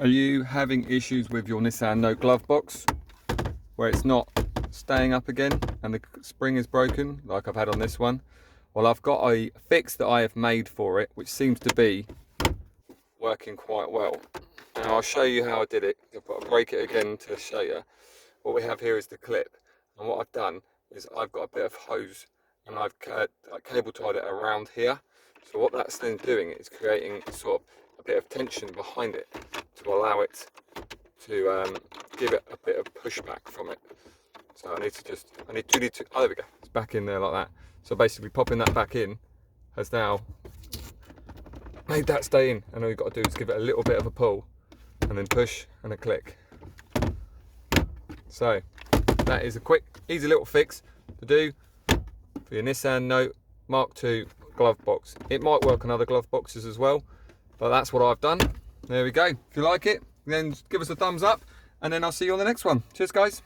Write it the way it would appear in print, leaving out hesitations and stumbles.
Are you having issues with your Nissan Note glove box where it's not staying up again and the spring is broken like I've had on this one? Well, I've got a fix that I have made for it which seems to be working quite well. Now I'll show you how I did it. I'll break it again to show you. What we have here is the clip, and what I've done is I've got a bit of hose and I've cable tied it around here. So what that's then doing is creating sort of a bit of tension behind it to allow it to give it a bit of pushback from it. So I need to oh, there we go, it's back in there like that. So basically popping that back in has now made that stay in, and all you've got to do is give it a little bit of a pull and then push and a click. So that is a quick, easy little fix to do for your Nissan Note Mark II glove box. It might work on other glove boxes as well, but that's what I've done. There we go. If you like it, then give us a thumbs up, and then I'll see you on the next one. Cheers, guys.